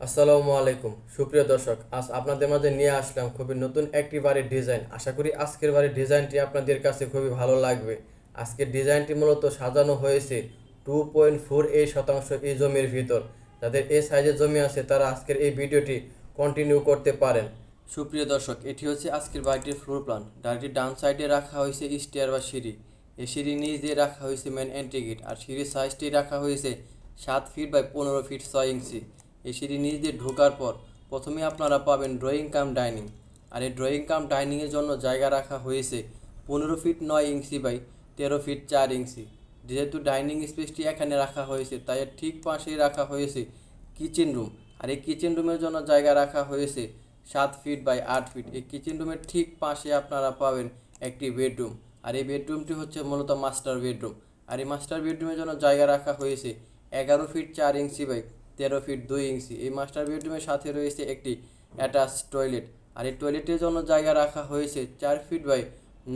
আসসালামু আলাইকুম সুপ্রিয় দর্শক, আজ আপনাদের মাঝে নিয়ে আসলাম খুবই নতুন একটি বাড়ির ডিজাইন। আশা করি আজকের বাড়ির ডিজাইনটি আপনাদের কাছে খুবই ভালো লাগবে। আজকের ডিজাইনটি মূলত সাজানো হয়েছে 2.48 শতাংশ এই জমির ভিতর। যাদের এই সাইজের জমি আছে তারা আজকের এই ভিডিওটি কন্টিনিউ করতে পারেন। সুপ্রিয় দর্শক, এটি হচ্ছে আজকের বাড়িটির ফ্লোর প্ল্যান। বাড়িটির ডান সাইডে রাখা হয়েছে স্টেয়ার বা সিঁড়ি। এই সিঁড়ির নিচ দিয়ে রাখা হয়েছে মেন এন্ট্রি গেট, আর সিঁড়ির সাইজটি রাখা হয়েছে 7 ফিট বাই 15 ফিট 6 ইঞ্চি। এই সিঁড়ির নিচ দিয়ে ঢোকার পর প্রথমে আপনারা পাবেন ড্রয়িং কাম ডাইনিং, আর এই ড্রয়িং কাম ডাইনিংয়ের জন্য জায়গা রাখা হয়েছে 15 ফিট 9 ইঞ্চি বাই 13 ফিট 4 ইঞ্চি। যেহেতু ডাইনিং স্পেসটি এখানে রাখা হয়েছে তাই এর ঠিক পাশেই রাখা হয়েছে কিচেন রুম, আর এই কিচেন রুমের জন্য জায়গা রাখা হয়েছে 7 ফিট বাই 8 ফিট। এই কিচেন রুমের ঠিক পাশে আপনারা পাবেন একটি বেডরুম, আর এই বেডরুমটি হচ্ছে মূলত মাস্টার বেডরুম। আর এই মাস্টার বেডরুমের জন্য জায়গা রাখা হয়েছে 11 ফিট 4 ইঞ্চি বাই 13 ফিট 2 ইঞ্চি। এই মাস্টার বেডরুমের সাথে রয়েছে একটি অ্যাটাচ টয়লেট, আর এই টয়লেটের জন্য জায়গা রাখা হয়েছে 4 ফিট বাই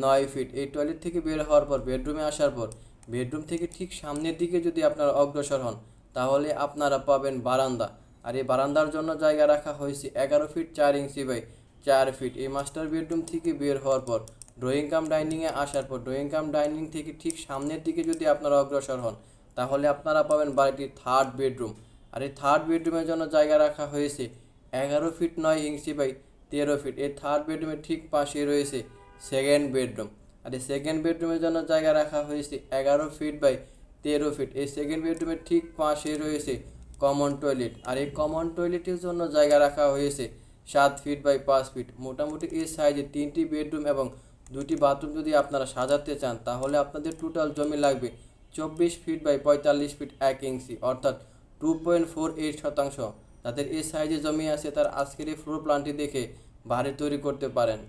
9 ফিট। এই টয়লেট থেকে বের হওয়ার পর বেডরুমে আসার পর বেডরুম থেকে ঠিক সামনের দিকে যদি আপনারা অগ্রসর হন তাহলে আপনারা পাবেন বারান্দা, আর এই বারান্দার জন্য জায়গা রাখা হয়েছে 11 ফিট 4 ইঞ্চি বাই 4 ফিট। এই মাস্টার বেডরুম থেকে বের হওয়ার পর ড্রয়িং কাম ডাইনিংয়ে আসার পর ড্রয়িং কাম ডাইনিং থেকে ঠিক সামনের দিকে যদি আপনারা অগ্রসর হন তাহলে আপনারা পাবেন বাড়িটির থার্ড বেডরুম, আর এই থার্ড বেডরুমের জন্য জায়গা রাখা হয়েছে 11 ফিট 9 ইঞ্চি বাই 13 ফিট। এই থার্ড বেডরুমের ঠিক পাশে রয়েছে সেকেন্ড বেডরুম, আর এই সেকেন্ড বেডরুমের জন্য জায়গা রাখা হয়েছে 11 ফিট বাই 13 ফিট। এই সেকেন্ড বেডরুমের ঠিক পাশে রয়েছে কমন টয়লেট, আর এই কমন টয়লেটের জন্য জায়গা রাখা হয়েছে 7 ফিট বাই 5 ফিট। মোটামুটি এই সাইজে 3টি বেডরুম এবং 2টি বাথরুম যদি আপনারা সাজাতে চান তাহলে আপনাদের টোটাল জমি লাগবে 24 ফিট বাই 45 ফিট 1 ইঞ্চি, অর্থাৎ 2.48 শতাংশ। যাদের এই সাইজে জমি আছে তার আজকের এই ফ্লোর প্ল্যানটি দেখে বাড়ি তৈরি করতে পারেন।